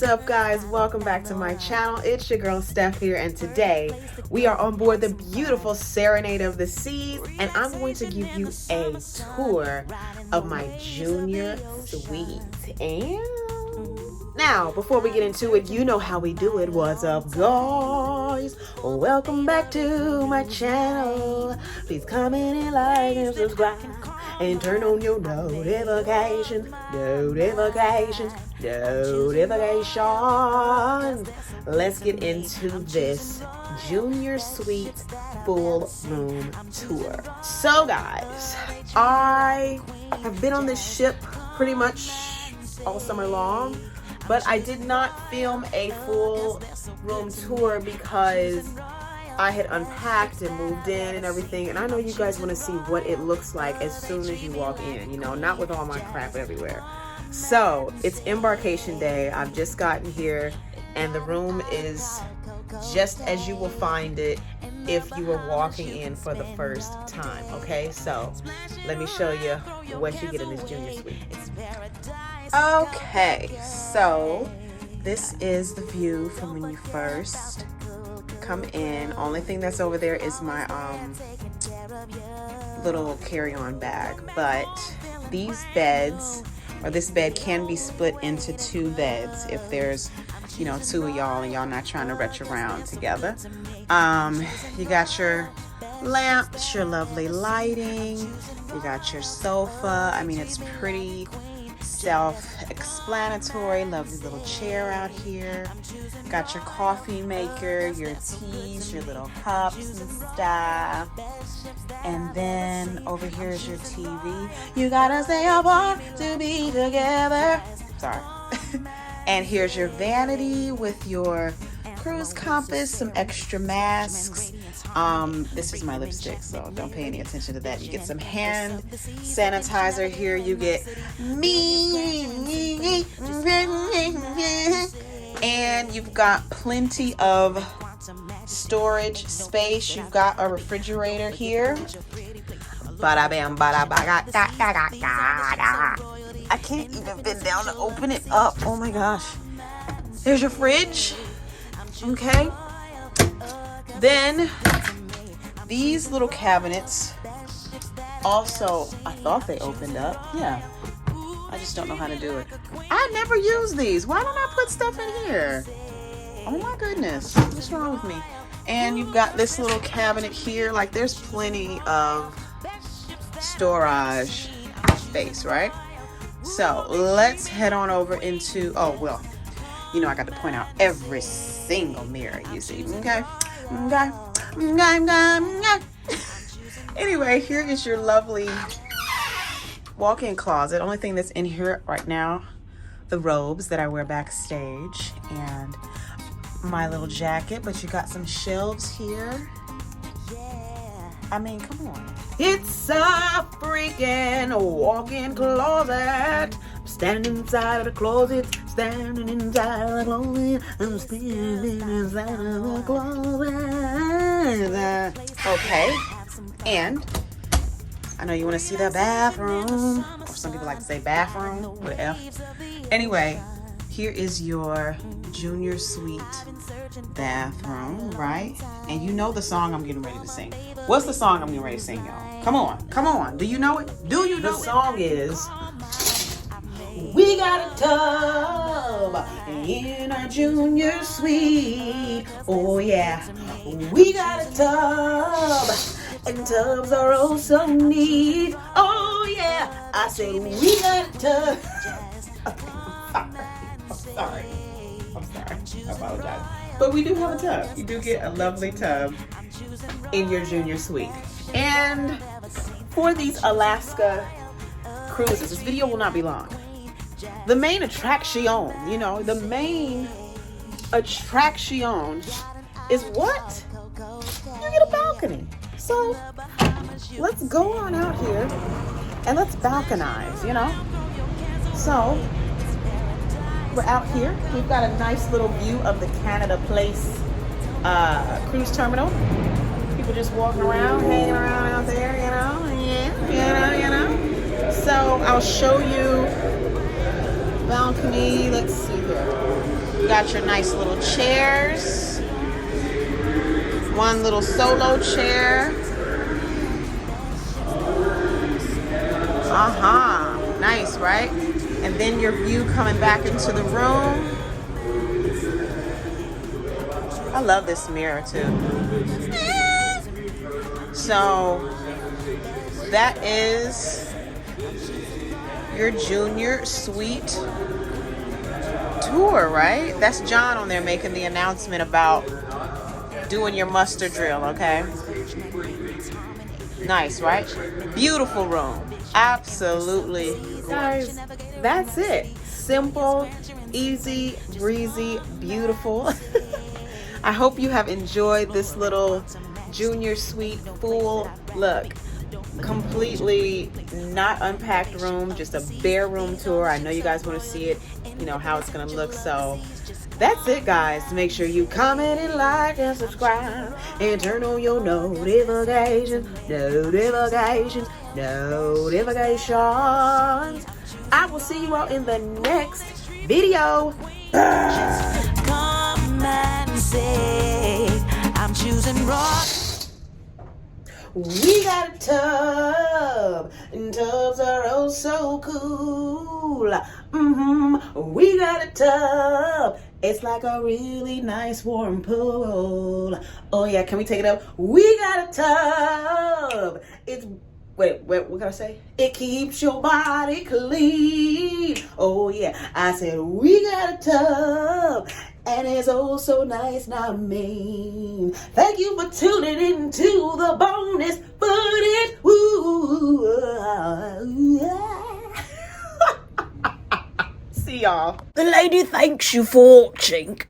What's up, guys? Welcome back to my channel. It's your girl Steph here, and today we are on board the beautiful Serenade of the Seas, and I'm going to give you a tour of my junior suite. And now, before we get into it, you know how we do it. What's up, guys? Welcome back to my channel. Please comment and like and subscribe and turn on your notifications. Let's get into this junior suite full moon tour. So guys, I have been on this ship pretty much all summer long, but I did not film a full room tour because I had unpacked and moved in and everything, and I know you guys want to see what it looks like as soon as you walk in, you know, not with all my crap everywhere. So it's embarkation day. I've just gotten here, and the room is just as you will find it if you were walking in for the first time. Okay, so let me show you what you get in this junior suite. Okay, so this is the view from when you first come in. Only thing that's over there is my little carry-on bag, but these beds, or this bed, can be split into two beds if there's, you know, two of y'all and y'all not trying to retch around together. You got your lamps, your lovely lighting, you got your sofa. I mean, it's pretty self-explanatory. Lovely little chair out here. Got your coffee maker, your teas, your little cups and stuff. And then over here is your TV. You gotta stay apart to be together. Sorry. And here's your vanity with your cruise compass, some extra masks. This is my lipstick, so don't pay any attention to that. You get some hand sanitizer here. You get me, and you've got plenty of storage space. You've got a refrigerator here. I can't even bend down to open it up. Oh my gosh. There's your fridge. Okay. Then these little cabinets also, I thought they opened up. Yeah. I just don't know how to do it. I never use these. Why don't I put stuff in here? Oh my goodness. What's wrong with me? And you've got this little cabinet here. Like, there's plenty of storage space, right? So let's head on over into, oh, well, you know, I got to point out every single mirror you see. Okay. Anyway, here is your lovely walk-in closet. Only thing that's in here right now, the robes that I wear backstage and my little jacket. But you got some shelves here. I mean, come on. It's a freaking walk-in closet. I'm standing inside of the closet. Standing inside of the closet. I'm standing inside of the closet. Okay. And I know you want to see the bathroom. Or some people like to say bathroom with an F. Anyway, here is your junior suite bathroom, right? And you know the song I'm getting ready to sing. What's the song I'm getting ready to sing, y'all? Come on, come on. Do you know it? Do you know it? The song is, we got a tub in our junior suite. Oh yeah, we got a tub, and tubs are oh so neat. Oh yeah, I said we got a tub. I'm sorry. I apologize. But we do have a tub. You do get a lovely tub in your junior suite. And for these Alaska cruises, this video will not be long. The main attraction, you know, the main attraction is what? You get a balcony. So let's go on out here and let's balconize, you know? So we're out here. We've got a nice little view of the Canada Place cruise terminal. People just walking around, hanging around out there, you know? Yeah, you know. So I'll show you balcony. Let's see here. You got your nice little chairs. One little solo chair. Nice, right? And then your view coming back into the room. I love this mirror too. So that is your junior suite tour, right? That's John on there making the announcement about doing your muster drill, okay? Nice, right? Beautiful room. Absolutely. Guys, that's it. Simple, easy, breezy, beautiful. I hope you have enjoyed this little junior suite full look. Completely not unpacked room, just a bare room tour. I know you guys want to see it, you know, how it's going to look. So that's it, guys. Make sure you comment and like and subscribe and turn on your notifications. I will see you all in the next video. Come and say I'm choosing rock. We got a tub, and tubs are oh so cool. We got a tub. It's like a really nice warm pool. Oh yeah, can we take it up? We got a tub. It's wait, what can I say? It keeps your body clean. Oh yeah, I said we got a tub. And it's oh so nice, not mean. Thank you for tuning in to the bonus footage. Ooh, see y'all. The lady thanks you for watching.